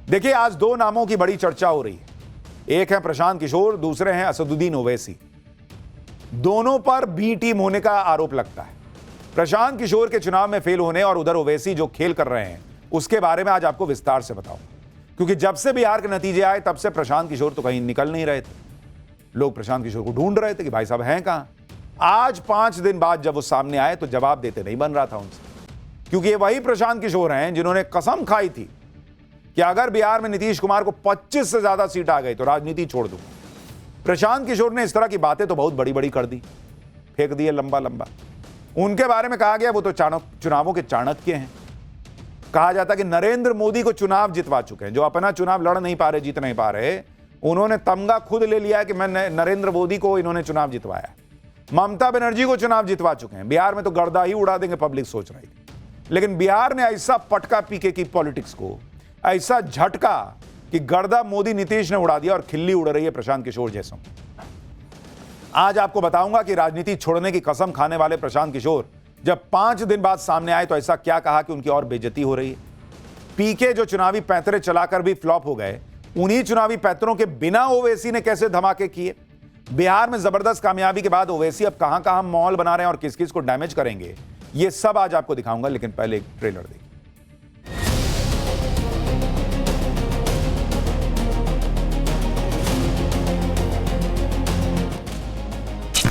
देखिए, आज दो नामों की बड़ी चर्चा हो रही है। एक है प्रशांत किशोर, दूसरे हैं असदुद्दीन ओवैसी। दोनों पर बी टीम होने का आरोप लगता है। प्रशांत किशोर के चुनाव में फेल होने और उधर ओवैसी जो खेल कर रहे हैं उसके बारे में आज आपको विस्तार से बताऊं, क्योंकि जब से बिहार के नतीजे आए तब से प्रशांत किशोर तो कहीं निकल नहीं रहे थे। लोग प्रशांत किशोर को ढूंढ रहे थे कि भाई साहब हैं कहां। आज 5 दिन बाद जब वो सामने आए तो जवाब देते नहीं बन रहा था उनसे, क्योंकि ये वही प्रशांत किशोर हैं जिन्होंने कसम खाई थी कि अगर बिहार में नीतीश कुमार को 25 से ज्यादा सीट आ गई तो राजनीति छोड़ दूंगा। प्रशांत किशोर ने इस तरह की बातें तो बहुत बड़ी बड़ी कर दी, फेंक दिए लंबा लंबा। उनके बारे में कहा गया वो तो चुनावों के चाणक्य हैं। कहा जाता कि नरेंद्र मोदी को चुनाव जितवा चुके हैं। जो अपना चुनाव लड़ नहीं पा रहे, जीत नहीं पा रहे, उन्होंने तमगा खुद ले लिया कि मैं नरेंद्र मोदी को इन्होंने चुनाव जितवाया। ममता बनर्जी को चुनाव जितवा चुके हैं। बिहार में तो गर्दा ही उड़ा देंगे पब्लिक सोच रही थी, लेकिन बिहार ने ऐसा पटका पीके की पॉलिटिक्स को, ऐसा झटका कि गर्दा मोदी नीतीश ने उड़ा दिया और खिल्ली उड़ रही है प्रशांत किशोर जैसों। आज आपको बताऊंगा कि राजनीति छोड़ने की कसम खाने वाले प्रशांत किशोर जब 5 दिन बाद सामने आए तो ऐसा क्या कहा कि उनकी और बेइज्जती हो रही है। पीके जो चुनावी पैंतरे चलाकर भी फ्लॉप हो गए, उन्हीं चुनावी पैंतरों के बिना ओवैसी ने कैसे धमाके किए। बिहार में जबरदस्त कामयाबी के बाद ओवैसी अब कहां कहां माहौल बना रहे हैं और किस किस को डैमेज करेंगे, ये सब आज आपको दिखाऊंगा। लेकिन पहले एक ट्रेलर देखिए।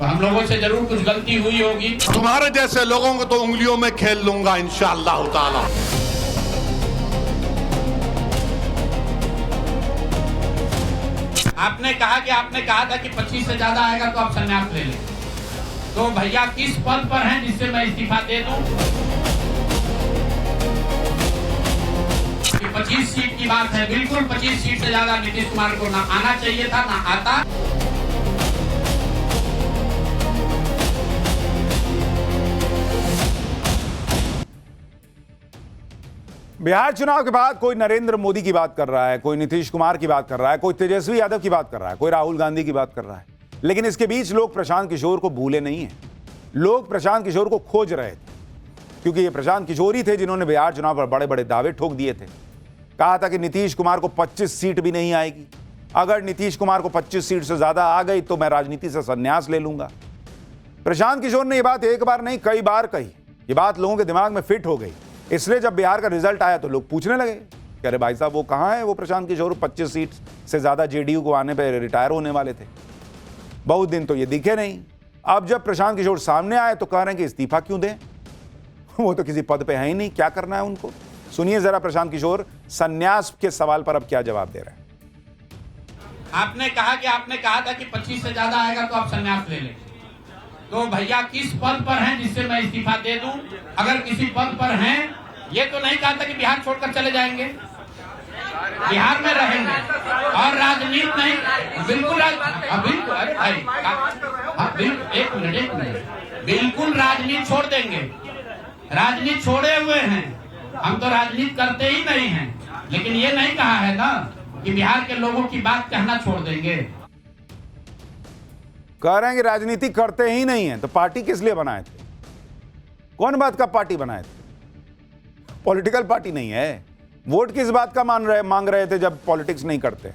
हम लोगों से जरूर कुछ गलती हुई होगी। तुम्हारे जैसे लोगों को तो उंगलियों में खेल लूंगा इंशाअल्लाह ताला। आपने कहा था कि 25 से ज्यादा आएगा तो आप संन्यास ले लें। तो भैया किस पद पर हैं जिससे मैं इस्तीफा दे दूं? कि 25 सीट की बात है, बिल्कुल 25 सीट से ज्यादा नीतीश कुमार को ना आना चाहिए था, ना आता। बिहार चुनाव के बाद कोई नरेंद्र मोदी की बात कर रहा है, कोई नीतीश कुमार की बात कर रहा है, कोई तेजस्वी यादव की बात कर रहा है, कोई राहुल गांधी की बात कर रहा है, लेकिन इसके बीच लोग प्रशांत किशोर को भूले नहीं हैं। लोग प्रशांत किशोर को खोज रहे थे, क्योंकि ये प्रशांत किशोर ही थे जिन्होंने बिहार चुनाव पर बड़े बड़े दावे ठोक दिए थे। कहा था कि नीतीश कुमार को 25 सीट भी नहीं आएगी, अगर नीतीश कुमार को 25 सीट से ज्यादा आ गई तो मैं राजनीति से संन्यास ले लूंगा। प्रशांत किशोर ने यह बात एक बार नहीं कई बार कही। ये बात लोगों के दिमाग में फिट हो गई, इसलिए जब बिहार का रिजल्ट आया तो लोग पूछने लगे कि अरे भाई साहब वो कहाँ है वो प्रशांत किशोर, 25 सीट से ज्यादा जेडीयू को आने पर रिटायर होने वाले थे, बहुत दिन तो ये दिखे नहीं। अब जब प्रशांत किशोर सामने आए तो कह रहे हैं कि इस्तीफा क्यों दें, वो तो किसी पद पे है ही नहीं, क्या करना है उनको। सुनिए जरा प्रशांत किशोर संन्यास के सवाल पर अब क्या जवाब दे रहे हैं। आपने कहा था कि 25 से ज्यादा आएगा तो आप संन्यास ले लें। तो भैया किस पद पर हैं जिससे मैं इस्तीफा दे दूं? अगर किसी पद पर हैं, ये तो नहीं कहा था कि बिहार छोड़कर चले जाएंगे, बिहार में रहेंगे और राजनीति नहीं, बिल्कुल एक मिनट, बिल्कुल राजनीति छोड़ देंगे। राजनीति छोड़े हुए हैं, हम तो राजनीति करते ही नहीं हैं, लेकिन ये नहीं कहा है ना कि बिहार के लोगों की बात कहना छोड़ देंगे। कह रहे हैं कि राजनीति करते ही नहीं है, तो पार्टी किस लिए बनाए थे? कौन बात का पार्टी बनाए थे? पॉलिटिकल पार्टी नहीं है। वोट किस बात का मांग रहे थे जब पॉलिटिक्स नहीं करते?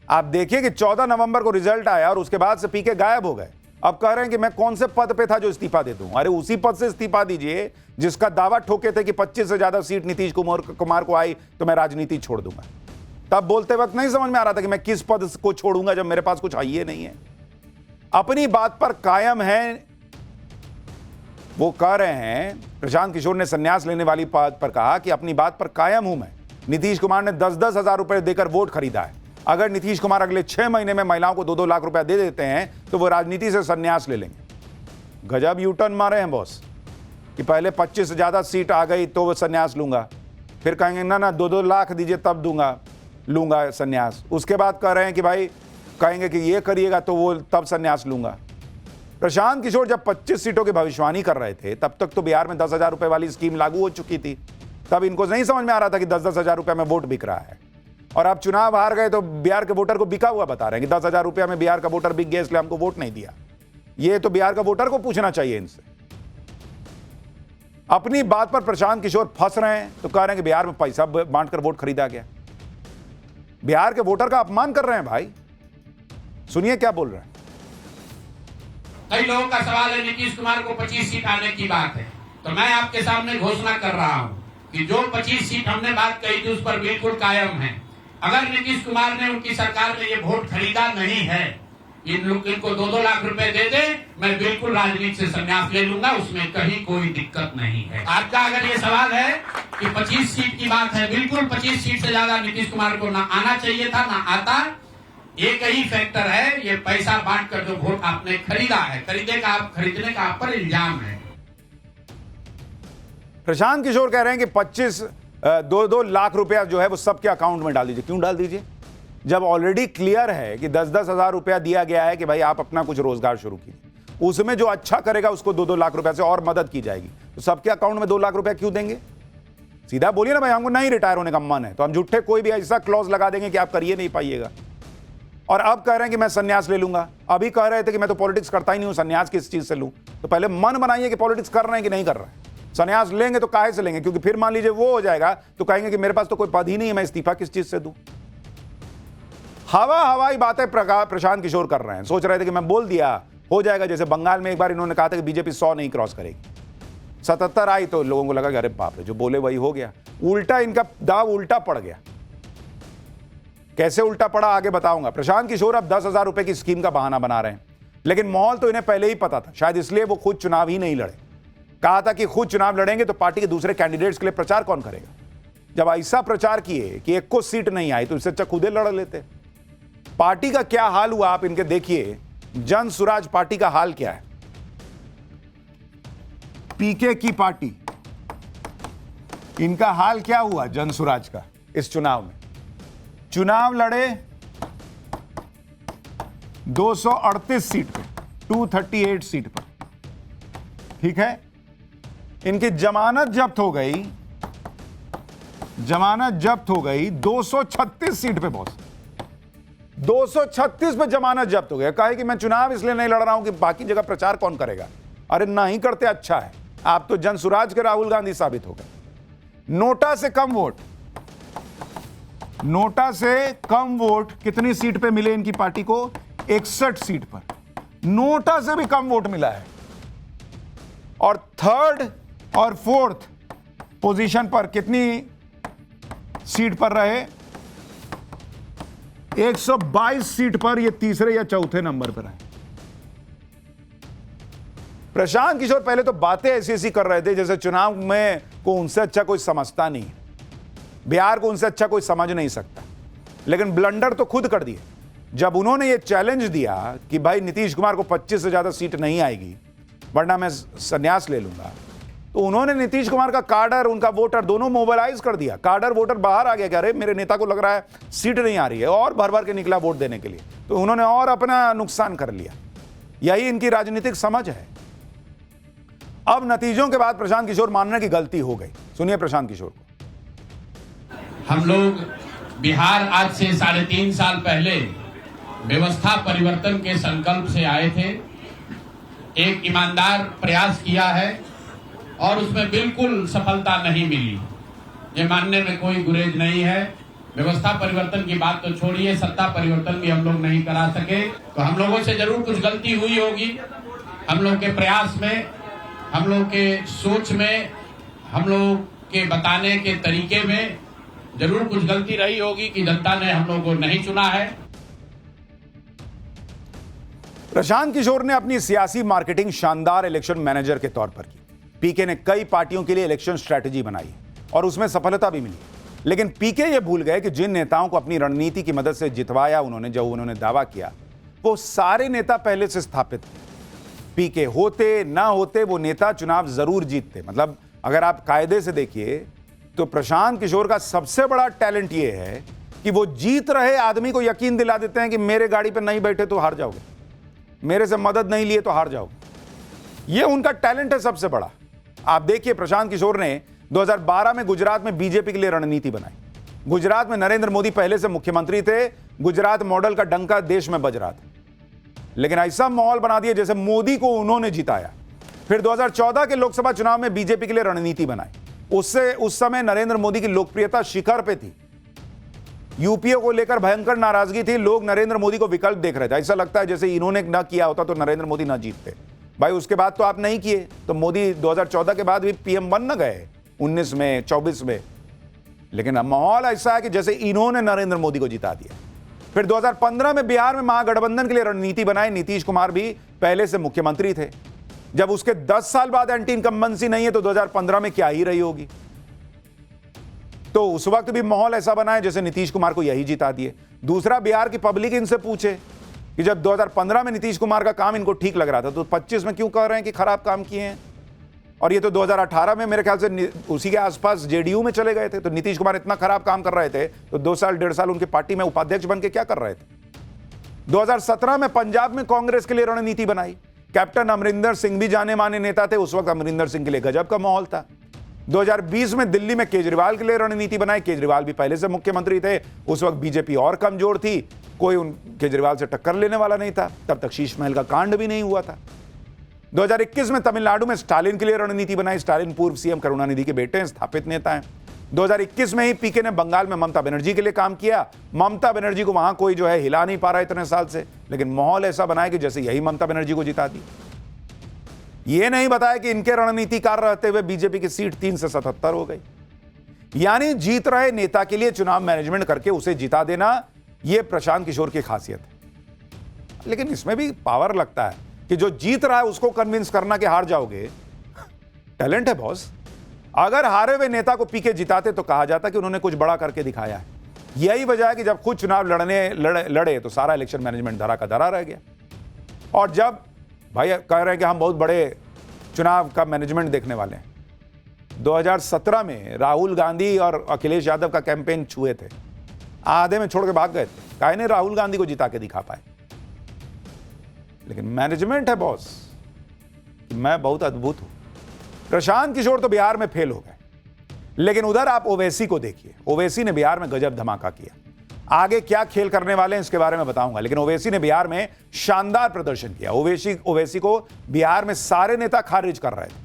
आप देखिए कि 14 नवंबर को रिजल्ट आया और उसके बाद से पीके गायब हो गए। अब कह रहे हैं कि मैं कौन से पद पे था जो इस्तीफा दे दूं। अरे उसी पद से इस्तीफा दीजिए जिसका दावा ठोके थे कि 25 से ज्यादा सीट नीतीश कुमार को आई तो मैं राजनीति छोड़ दूंगा। तब बोलते वक्त नहीं समझ में आ रहा था कि मैं किस पद को छोड़ूंगा जब मेरे पास कुछ आइए नहीं है। अपनी बात पर कायम है। वो कह रहे हैं, प्रशांत किशोर ने संन्यास लेने वाली बात पर कहा कि अपनी बात पर कायम हूं मैं। नीतीश कुमार ने 10-10 हजार रुपए देकर वोट खरीदा है। अगर नीतीश कुमार अगले 6 महीने में महिलाओं को 2-2 लाख रुपया दे देते हैं तो वो राजनीति से संन्यास ले लेंगे। गजब यू टर्न मारे हैं बॉस, कि पहले 25 से ज्यादा सीट आ गई तो वो संन्यास लूंगा, फिर कहेंगे ना 2-2 लाख दीजिए तब लूंगा संन्यास। उसके बाद कह रहे हैं कि भाई कहेंगे कि ये करिएगा तो वो तब संन्यास लूंगा। प्रशांत किशोर जब 25 सीटों की भविष्यवाणी कर रहे थे तब तक तो बिहार में 10,000 रुपए वाली स्कीम लागू हो चुकी थी। तब इनको नहीं समझ में आ रहा था कि 10-10 हजार रुपए में वोट बिक रहा है, और अब चुनाव हार गए तो बिहार के वोटर को बिका हुआ बता रहे हैं कि 10,000 रुपया में बिहार का वोटर बिक गया इसलिए हमको वोट नहीं दिया। ये तो बिहार का वोटर को पूछना चाहिए इनसे। अपनी बात पर प्रशांत किशोर फंस रहे हैं तो कह रहे हैं कि बिहार में पैसा बांटकर वोट खरीदा गया। बिहार के वोटर का अपमान कर रहे हैं भाई। सुनिए क्या बोल रहे हैं। कई लोगों का सवाल है नीतीश कुमार को 25 सीट आने की बात है, तो मैं आपके सामने घोषणा कर रहा हूं कि जो 25 सीट हमने बात कही थी उस पर बिल्कुल कायम है। अगर नीतीश कुमार ने उनकी सरकार में ये वोट खरीदा नहीं है, इनको 2-2 लाख रुपए दे दे, मैं बिल्कुल राजनीति से संन्यास ले लूंगा, उसमें कहीं कोई दिक्कत नहीं है। आपका अगर ये सवाल है कि 25 सीट की बात है, बिल्कुल 25 सीट से ज्यादा नीतीश कुमार को ना आना चाहिए था, ना आता। एक ही फैक्टर है, ये पैसा बांटकर जो वोट आपने खरीदा है, खरीदने का आप पर इल्जाम है। प्रशांत किशोर कह रहे हैं कि 2-2 लाख रुपया जो है वो सबके अकाउंट में डाल दीजिए। क्यों डाल दीजिए जब ऑलरेडी क्लियर है कि 10-10 हजार रुपया दिया गया है कि भाई आप अपना कुछ रोजगार शुरू कीजिए, उसमें जो अच्छा करेगा उसको 2-2 लाख रुपया से और मदद की जाएगी। तो सबके अकाउंट में 2 लाख रुपया क्यों देंगे? सीधा बोलिए ना भाई हमको नहीं रिटायर होने का मन है, तो हम झूठे कोई भी ऐसा क्लॉज लगा देंगे कि आप करिए नहीं पाइएगा। और अब कह रहे हैं कि मैं संन्यास ले लूंगा। अभी कह रहे थे कि मैं तो पॉलिटिक्स करता ही नहीं हूं, संन्यास किस चीज से लूं? तो पहले मन बनाइए कि पॉलिटिक्स कर रहे हैं कि नहीं कर रहे हैं। संन्यास लेंगे तो काहे से लेंगे? क्योंकि फिर मान लीजिए वो हो जाएगा तो कहेंगे कि मेरे पास तो कोई पद ही नहीं है, मैं इस्तीफा किस चीज से दूं? हवाई बातें प्रशांत किशोर कर रहे हैं। सोच रहे थे कि मैं बोल दिया हो जाएगा, जैसे बंगाल में एक बार इन्होंने कहा था कि बीजेपी 100 नहीं क्रॉस करेगी, 77 आई तो लोगों को लगा कि अरे बाप रे, जो बोले वही हो गया। उल्टा इनका दाव उल्टा पड़ गया। कैसे उल्टा पड़ा आगे बताऊंगा। प्रशांत किशोर अब 10,000 रुपए की स्कीम का बहाना बना रहे हैं, लेकिन माहौल तो इन्हें पहले ही पता था, शायद इसलिए वो खुद चुनाव ही नहीं लड़े। कहा था कि खुद चुनाव लड़ेंगे तो पार्टी के दूसरे कैंडिडेट्स के लिए प्रचार कौन करेगा। जब ऐसा प्रचार किए कि एक को सीट नहीं आई तो इससे अच्छा खुदे लड़ लेते। पार्टी का क्या हाल हुआ आप इनके देखिए। जन सुराज पार्टी का हाल क्या है। पीके की पार्टी, इनका हाल क्या हुआ जन सुराज का। इस चुनाव में चुनाव लड़े 238 सीट पे, 238 सीट पर, ठीक है। इनकी जमानत जब्त हो गई, 236 सीट पे बॉस, 236 पे जमानत जब्त हो गया। कहे कि मैं चुनाव इसलिए नहीं लड़ रहा हूं कि बाकी जगह प्रचार कौन करेगा। अरे नहीं करते अच्छा है, आप तो जन सुराज के राहुल गांधी साबित हो गए। नोटा से कम वोट कितनी सीट पे मिले इनकी पार्टी को? 61 सीट पर। नोटा से भी कम वोट मिला है। और 3rd और 4th पोजीशन पर कितनी सीट पर रहे? 122 सीट पर ये तीसरे या चौथे नंबर पर है। प्रशांत किशोर पहले तो बातें ऐसी कर रहे थे जैसे चुनाव में को उनसे अच्छा कोई समझता नहीं, बिहार को उनसे अच्छा कोई समझ नहीं सकता। लेकिन ब्लंडर तो खुद कर दिए जब उन्होंने ये चैलेंज दिया कि भाई नीतीश कुमार को 25 से ज्यादा सीट नहीं आएगी वरना मैं संन्यास ले लूंगा। तो उन्होंने नीतीश कुमार का कार्डर, उनका वोटर दोनों मोबिलाइज कर दिया। कार्डर वोटर बाहर आ गया कि अरे मेरे नेता को लग रहा है सीट नहीं आ रही है, और भर भर के निकला वोट देने के लिए। तो उन्होंने और अपना नुकसान कर लिया। यही इनकी राजनीतिक समझ है। अब नतीजों के बाद प्रशांत किशोर मानने की गलती हो गई। सुनिए प्रशांत किशोर को। हम लोग बिहार आज से 3.5 साल पहले व्यवस्था परिवर्तन के संकल्प से आए थे। एक ईमानदार प्रयास किया है और उसमें बिल्कुल सफलता नहीं मिली, ये मानने में कोई गुरेज नहीं है। व्यवस्था परिवर्तन की बात तो छोड़िए, सत्ता परिवर्तन भी हम लोग नहीं करा सके। तो हम लोगों से जरूर कुछ गलती हुई होगी। हम लोग के प्रयास में, हम लोग के सोच में, हम लोग के बताने के तरीके में जरूर कुछ गलती रही होगी कि जनता ने हम लोग को नहीं चुना है। प्रशांत किशोर ने अपनी सियासी मार्केटिंग शानदार इलेक्शन मैनेजर के तौर पर की। पीके ने कई पार्टियों के लिए इलेक्शन स्ट्रैटेजी बनाई और उसमें सफलता भी मिली। लेकिन पीके ये भूल गए कि जिन नेताओं को अपनी रणनीति की मदद से जितवाया उन्होंने दावा किया, वो सारे नेता पहले से स्थापित थे। पीके होते ना होते वो नेता चुनाव जरूर जीतते। मतलब अगर आप कायदे से देखिए तो प्रशांत किशोर का सबसे बड़ा टैलेंट ये है कि वो जीत रहे आदमी को यकीन दिला देते हैं कि मेरे गाड़ी पर नहीं बैठे तो हार जाओगे, मेरे से मदद नहीं लिए तो हार जाओगे। ये उनका टैलेंट है सबसे बड़ा। आप देखिए प्रशांत किशोर ने 2012 में गुजरात में बीजेपी के लिए रणनीति बनाई। गुजरात में नरेंद्र मोदी पहले से मुख्यमंत्री थे, गुजरात मॉडल का डंका देश में बज रहा था, लेकिन ऐसा माहौल बना दिया जैसे मोदी को उन्होंने जिताया। फिर 2014 के लोकसभा चुनाव में बीजेपी के लिए रणनीति बनाई। उससे उस समय नरेंद्र मोदी की लोकप्रियता शिखर पे थी। यूपीए को लेकर भयंकर नाराजगी थी, लोग नरेंद्र मोदी को विकल्प देख रहे थे। ऐसा लगता है जैसे इन्होंने ना किया होता तो नरेंद्र मोदी ना जीतते। भाई उसके बाद तो आप नहीं किए, तो मोदी 2014 के बाद भी पीएम बन न गए, 19 में 24 में। लेकिन अब माहौल ऐसा है कि जैसे इन्होंने नरेंद्र मोदी को जिता दिया। फिर 2015 में बिहार में महागठबंधन के लिए रणनीति बनाई। नीतीश कुमार भी पहले से मुख्यमंत्री थे। जब उसके 10 साल बाद एंटी इनकम्बेंसी नहीं है तो 2015 में क्या ही रही होगी। तो उस वक्त भी माहौल ऐसा बना है जैसे नीतीश कुमार को यही जिता दिए। दूसरा, बिहार की पब्लिक इनसे पूछे कि जब 2015 में नीतीश कुमार का काम इनको ठीक लग रहा था तो 25 में क्यों कह रहे हैं कि खराब काम किए हैं। और ये तो 2018 में मेरे ख्याल से उसी के आसपास जेडीयू में चले गए थे। तो नीतीश कुमार इतना खराब काम कर रहे थे तो 2 साल 1.5 साल उनकी पार्टी में उपाध्यक्ष बन के क्या कर रहे थे। 2017 में पंजाब में कांग्रेस के लिए रणनीति बनाई। कैप्टन अमरिंदर सिंह भी जाने माने नेता थे। उस वक्त अमरिंदर सिंह के लिए गजब का माहौल था। 2020 में दिल्ली में केजरीवाल के लिए रणनीति बनाई। केजरीवाल भी पहले से मुख्यमंत्री थे। उस वक्त बीजेपी और कमजोर थी, कोई उन केजरीवाल से टक्कर लेने वाला नहीं था। तब तक शीश महल का कांड भी नहीं हुआ था। 2021 में तमिलनाडु में स्टालिन के लिए रणनीति बनाई। स्टालिन पूर्व सीएम करुणानिधि के बेटे हैं, स्थापित नेता हैं। 2021 में ही पीके ने बंगाल में ममता बनर्जी के लिए काम किया। ममता बनर्जी को वहां कोई जो है हिला नहीं पा रहा इतने साल से, लेकिन माहौल ऐसा बनाया कि जैसे यही ममता बनर्जी को जिता दी। ये नहीं बताया कि इनके रणनीतिकार रहते हुए बीजेपी की सीट 3 से 77 हो गई। यानी जीत रहे नेता के लिए चुनाव मैनेजमेंट करके उसे जिता देना, यह प्रशांत किशोर की खासियत है। लेकिन इसमें भी पावर लगता है कि जो जीत रहा है उसको कन्विंस करना कि हार जाओगे। टैलेंट है बॉस। अगर हारे हुए नेता को पीके जिताते तो कहा जाता कि उन्होंने कुछ बड़ा करके दिखाया है। यही वजह है कि जब खुद चुनाव लड़े तो सारा इलेक्शन मैनेजमेंट धरा का धरा रह गया। और जब भाई कह रहे हैं कि हम बहुत बड़े चुनाव का मैनेजमेंट देखने वाले हैं। 2017 में राहुल गांधी और अखिलेश यादव का कैंपेन छुए थे, आधे में छोड़ के भाग गए थे। काहे ने राहुल गांधी को जिता के दिखा पाए। लेकिन मैनेजमेंट है बॉस कि मैं बहुत अद्भुत हूं। प्रशांत किशोर तो बिहार में फेल हो गए, लेकिन उधर आप ओवैसी को देखिए। ओवैसी ने बिहार में गजब धमाका किया। आगे क्या खेल करने वाले हैं इसके बारे में बताऊंगा, लेकिन ओवैसी ने बिहार में शानदार प्रदर्शन किया। ओवैसी को बिहार में सारे नेता खारिज कर रहे थे,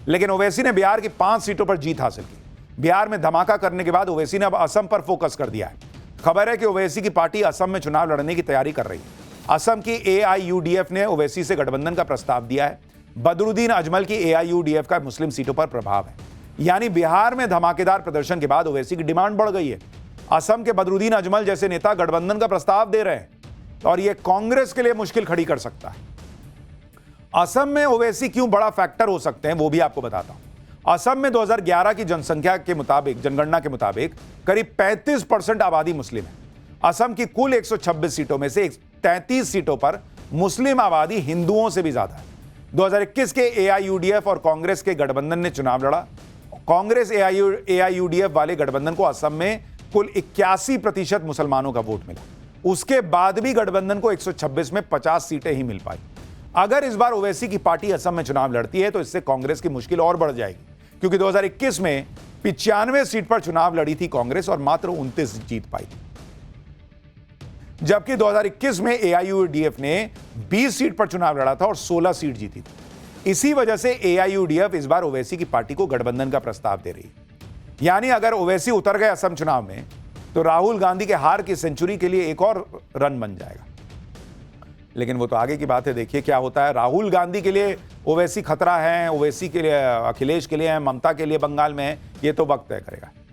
लेकिन ओवैसी ने बिहार की 5 सीटों पर जीत हासिल की। बिहार में धमाका करने के बाद ओवैसी ने अब असम पर फोकस कर दिया है। खबर है कि ओवैसी की पार्टी असम में चुनाव लड़ने की तैयारी कर रही है। असम की AIUDF ने ओवैसी से गठबंधन का प्रस्ताव दिया है। बदरुद्दीन अजमल की AIUDF का मुस्लिम सीटों पर प्रभाव है। यानी बिहार में धमाकेदार प्रदर्शन के बाद ओवैसी की डिमांड बढ़ गई है। असम के बदरुद्दीन अजमल जैसे नेता गठबंधन का प्रस्ताव दे रहे हैं और यह कांग्रेस के लिए मुश्किल खड़ी कर सकता है। असम में ओवैसी क्यों बड़ा फैक्टर हो सकते हैं वो भी आपको बताता हूं। असम में 2011 की जनगणना के मुताबिक करीब 35% आबादी मुस्लिम है। असम की कुल 126 सीटों में से 33 सीटों पर मुस्लिम आबादी हिंदुओं से भी ज्यादा है। 2021 के AIUDF और कांग्रेस के गठबंधन ने चुनाव लड़ा। कांग्रेस AIUDF वाले गठबंधन को असम में कुल 81% मुसलमानों का वोट मिला। उसके बाद भी गठबंधन को 126 में 50 सीटें ही मिल पाई। अगर इस बार ओवैसी की पार्टी असम में चुनाव लड़ती है तो इससे कांग्रेस की मुश्किल और बढ़ जाएगी, क्योंकि 2021 में 95 सीट पर चुनाव लड़ी थी कांग्रेस और मात्र 29 जीत पाई थी, जबकि 2021 में AIUDF ने 20 सीट पर चुनाव लड़ा था और 16 सीट जीती थी। इसी वजह से AIUDF इस बार ओवैसी की पार्टी को गठबंधन का प्रस्ताव दे रही है। यानी अगर ओवैसी उतर गए असम चुनाव में तो राहुल गांधी के हार की सेंचुरी के लिए एक और रन बन जाएगा। लेकिन वो तो आगे की बात है, देखिए क्या होता है। राहुल गांधी के लिए ओवैसी खतरा है, ओवैसी के लिए अखिलेश के लिए है, ममता के लिए बंगाल में है, ये तो वक्त तय करेगा।